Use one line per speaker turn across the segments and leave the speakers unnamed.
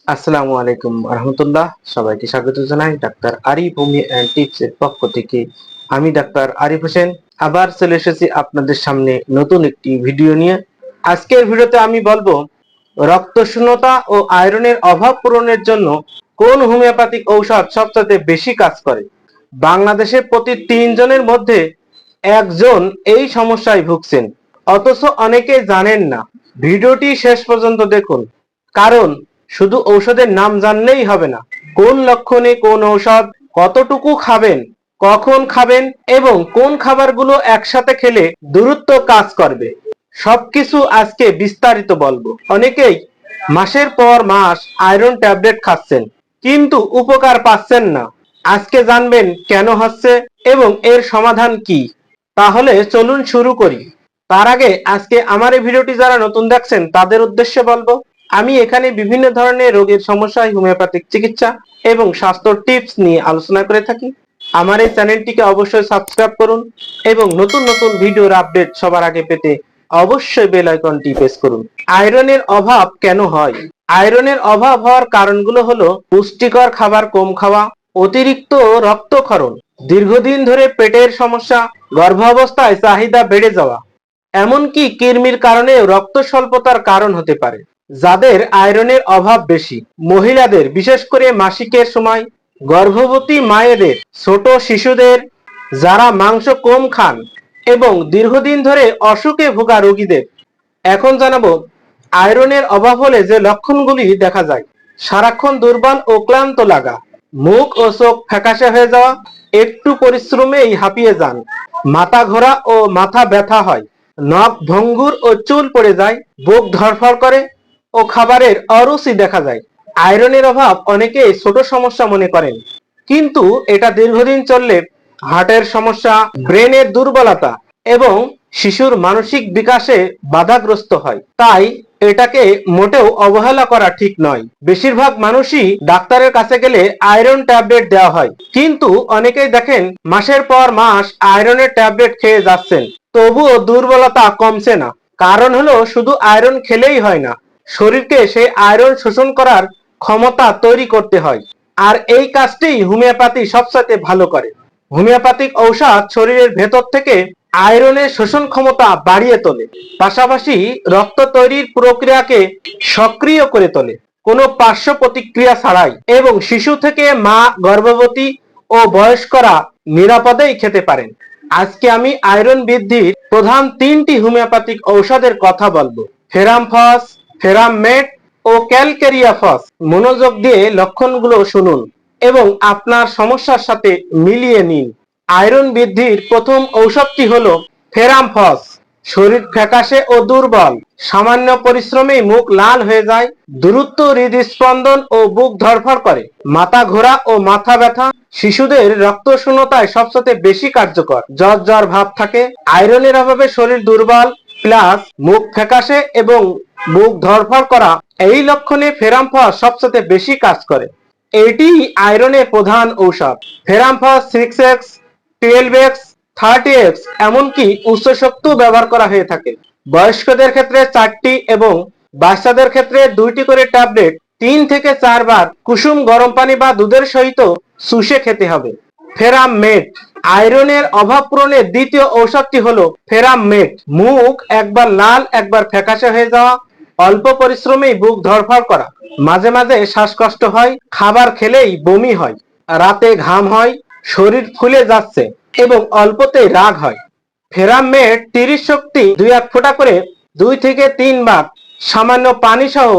আসসালামু আলাইকুম রহমতুল্লাহ। সবাইকে স্বাগত জানাই doctor Arif Homi and tips এর পক্ষ থেকে। আমি ডাক্তার আরিফ হোসেন আবার চলে এসেছি আপনাদের সামনে নতুন একটি ভিডিও নিয়ে। আজকের ভিডিওতে আমি বলবো রক্ত শূন্যতা ও আয়রনের অভাব পূরণের জন্য কোন হোমিওপ্যাথিক ঔষধ সবচেয়ে বেশি কাজ করে। বাংলাদেশে প্রতি 3 জনের মধ্যে একজন এই সমস্যায় ভুগছেন, অথচ অনেকে জানেন না। ভিডিওটি শেষ পর্যন্ত দেখুন, কারণ শুধু ঔষধের নাম জানলেই হবে না। কোন লক্ষণে কোন ঔষধ, কতটুকু খাবেন, কখন খাবেন এবং কোন খাবারগুলো একসাথে খেলে দ্রুত কাজ করবে, সবকিছু আজকে বিস্তারিত বলবো। অনেকেই মাসের পর মাস আয়রন ট্যাবলেট খাচ্ছেন, কিন্তু উপকার পাচ্ছেন না। আজকে জানবেন কেন হচ্ছে এবং এর সমাধান কি। তাহলে চলুন শুরু করি। তার আগে আজকে আমার এই ভিডিওটি যারা নতুন দেখছেন তাদের উদ্দেশ্যে বলবো, আমি এখানে বিভিন্ন ধরনের রোগের সমস্যায় হোমিওপ্যাথিক চিকিৎসা এবং স্বাস্থ্য টিপস নিয়ে আলোচনা করে থাকি। আমার এই চ্যানেলটিকে অবশ্যই সাবস্ক্রাইব করুন এবং নতুন নতুন ভিডিওর আপডেট সবার আগে পেতে অবশ্যই বেল আইকনটি প্রেস করুন। আয়রনের অভাব কেন হয়? আয়রনের অভাব হওয়ার কারণগুলো হলো পুষ্টিকর খাবার কম খাওয়া, অতিরিক্ত রক্তক্ষরণ, দীর্ঘদিন ধরে পেটের সমস্যা, গর্ভাবস্থায় চাহিদা বেড়ে যাওয়া, এমনকি কৃমির কারণে রক্ত স্বল্পতার কারণ হতে পারে। যাদের আয়রনের অভাব বেশি, মহিলাদের বিশেষ করে মাসিকের সময়, গর্ভবতী মায়েদের, ছোট শিশুদের, যারা মাংস কম খান এবং দীর্ঘদিন ধরে অসুখে ভোগা রোগীদের। এখন জানাবো আয়রনের অভাব হলে যে লক্ষণগুলি দেখা যায়। সারাক্ষণ দুর্বল ও ক্লান্ত লাগা, মুখ ও চোখ ফ্যাকাশে হয়ে যাওয়া, একটু পরিশ্রমেই হাঁপিয়ে যান, মাথা ঘোরা ও মাথা ব্যথা হয়, নখ ভঙ্গুর ও চুল পড়ে যায়, বুক ধড়ফড় করে ও খাবারের অরুচি দেখা যায়। আয়রনের অভাব অনেকেই ছোট সমস্যা মনে করেন, কিন্তু এটা দীর্ঘদিন চললে হার্টের সমস্যা, ব্রেনের দুর্বলতা এবং শিশুর মানসিক বিকাশে বাধাগ্রস্ত হয়। তাই এটাকে মোটেও অবহেলা করা ঠিক নয়। বেশিরভাগ মানুষই ডাক্তারের কাছে গেলে আয়রন ট্যাবলেট দেওয়া হয়, কিন্তু অনেকেই দেখেন মাসের পর মাস আয়রনের ট্যাবলেট খেয়ে যাচ্ছেন, তবুও দুর্বলতা কমছে না। কারণ হলো শুধু আয়রন খেলেই হয় না, শরীরকে সেই আয়রন শোষণ করার ক্ষমতা তৈরি করতে হয়। আর এই কাজটি হোমিওপ্যাথি সবচেয়ে ভালো করে। হোমিওপ্যাথিক ঔষধ শরীরের ভেতর থেকে আয়রনের শোষণ ক্ষমতা বাড়িয়ে তোলে, পাশাপাশি রক্ত তৈরির প্রক্রিয়াকে সক্রিয় করে তোলে কোনো পার্শ্ব প্রতিক্রিয়া ছাড়াই, এবং শিশু থেকে মা, গর্ভবতী ও বয়স্করা নিরাপদেই খেতে পারেন। আজকে আমি আয়রন বৃদ্ধির প্রধান 3টি হোমিওপ্যাথিক ঔষধের কথা বলবো: ফেরামফস, ফেরামমেট ও ক্যালকেরিয়াফস। মনোযোগ দিয়ে লক্ষণগুলো শুনুন এবং আপনার সমস্যার সাথে মিলিয়ে নিন। আয়রন বৃদ্ধির প্রথম ঔষধটি হলো ফেরামফস। শরীর ফ্যাকাশে ও দুর্বল, সামান্য পরিশ্রমেই মুখ লাল হয়ে যায়, দ্রুত হৃদস্পন্দন ও বুক ধড়ফড় করে, মাথা ঘোরা ও মাথা ব্যথা। শিশুদের রক্ত শূন্যতায় সবচেয়ে বেশি কার্যকর। জ্বর জ্বর ভাব থাকে। আয়রনের অভাবে শরীর দুর্বল প্লাস মুখ ফ্যাকাশে এবং বুক ধড়ফড় করা, এই লক্ষণে ফেরামফস সবচেয়ে বেশি কাজ করে। এটি আয়রনের প্রধান ঔষধ। ফেরামফস 6x, 12x, 30x এমনকি উচ্চ শক্তিও ব্যবহার করা হয়ে থাকে। বয়স্কদের ক্ষেত্রে 4টি এবং বাচ্চাদের ক্ষেত্রে 2টি করে ট্যাবলেট 3 থেকে 4 বার কুসুম গরম পানি বা দুধের সহিত চুষে খেতে হবে। ফেরামমেট আয়রনের অভাব পূরণের দ্বিতীয় ঔষধটি হলো ফেরামমেট। মুখ একবার লাল একবার ফ্যাকাশে হয়ে যাওয়া, অল্প পরিশ্রমেই বুক ধড়ফড় করা, মাঝে মাঝে শ্বাসকষ্ট হয়, খাবার খেলেই বমি হয়, রাতে ঘাম হয়, শরীর ফুলে যাচ্ছে এবং অল্পতেই রাগ হয়। ফেরামমেট 30 শক্তি 2-1 ফোঁটা করে 2 থেকে 3 বার সামান্য পানি সহ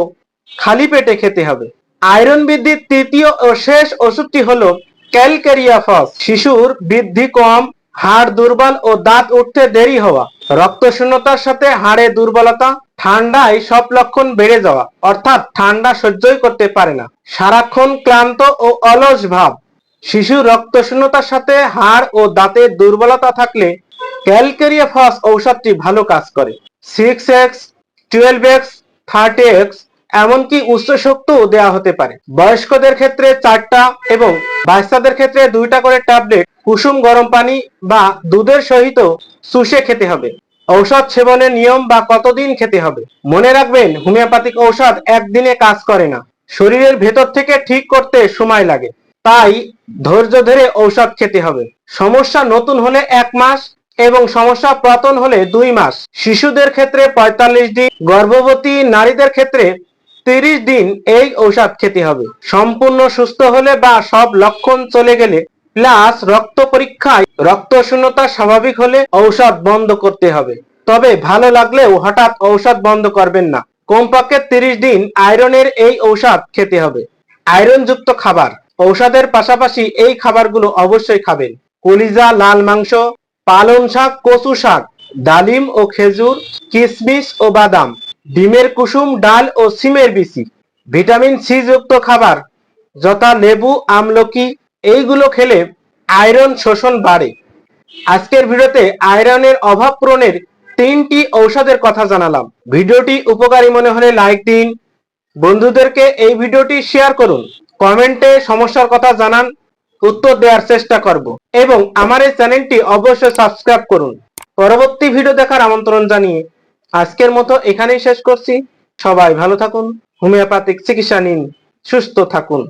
খালি পেটে খেতে হবে। আয়রন বৃদ্ধির তৃতীয় ও শেষ ওষুধটি হলো ক্যালকেরিয়াফস। শিশুর বৃদ্ধি কম, হাড় দুর্বল ও দাঁত উঠতে দেরি হওয়া, রক্তশূন্যতার সাথে হাড়ে দুর্বলতা, ঠান্ডায় সব লক্ষণ বেড়ে যাওয়া, অর্থাৎ ঠান্ডা সহ্যই করতে পারে না, সারাক্ষণ ক্লান্ত ও অলস ভাব। শিশু রক্তশূন্যতার সাথে হাড় ও দাঁতের দুর্বলতা থাকলে ক্যালকেরিয়াফস ঔষধটি ভালো কাজ করে। 6x, 12x, 30x এমনকি উচ্চ শক্তিও দেওয়া হতে পারে। বয়স্কদের ক্ষেত্রে 4টা এবং বাচ্চাদের ক্ষেত্রে 2টা করে ট্যাবলেট কুসুম গরম পানি বা দুধের সহিত চুষে খেতে হবে। ঔষধ সেবনের নিয়ম বা কতদিন খেতে হবে। মনে রাখবেন, হোমিওপ্যাথিক ঔষধ একদিনে কাজ করে না, শরীরের ভেতর থেকে ঠিক করতে সময় লাগে, তাই ধৈর্য ধরে ঔষধ খেতে হবে। সমস্যা নতুন হলে 1 মাস এবং সমস্যা পুরাতন হলে 2 মাস। শিশুদের ক্ষেত্রে 45 দিন, গর্ভবতী নারীদের ক্ষেত্রে 30 দিন এই ঔষধ খেতে হবে। সম্পূর্ণ সুস্থ হলে বা সব লক্ষণ চলে গেলে প্লাস রক্ত পরীক্ষায় রক্ত শূন্যতা স্বাভাবিক হলে ঔষধ বন্ধ করতে হবে। তবে ভালো লাগলেও হঠাৎ ঔষধ বন্ধ করবেন না। কমপক্ষে 30 দিন আয়রনের এই ঔষধ খেতে হবে। আয়রনযুক্ত খাবার, ঔষধের পাশাপাশি এই খাবারগুলো অবশ্যই খাবেন। কলিজা, লাল মাংস, পালং শাক, কচু শাক, ডালিম ও খেজুর, কিশমিশ ও বাদাম, ডিমের কুসুম, ডাল ও সিমের বিচি। ভিটামিন সি যুক্ত খাবার যথা লেবু, আমলকি এইগুলো খেলে আয়রন শোষণ বাড়ে। আজকের ভিডিওতে আয়রনের অভাব পূরণের 3টি ঔষধের কথা জানালাম। ভিডিওটি উপকারী মনে হলে লাইক দিন, বন্ধুদেরকে এই ভিডিওটি শেয়ার করুন, কমেন্টে সমস্যার কথা জানান, উত্তর দেওয়ার চেষ্টা করব এবং আমার এই চ্যানেলটি অবশ্যই সাবস্ক্রাইব করুন। পরবর্তী ভিডিও দেখার আমন্ত্রণ জানিয়ে আজকের মতো এখানেই শেষ করছি। সবাই ভালো থাকুন, হোমিওপ্যাথিক চিকিৎসা নিন, সুস্থ থাকুন।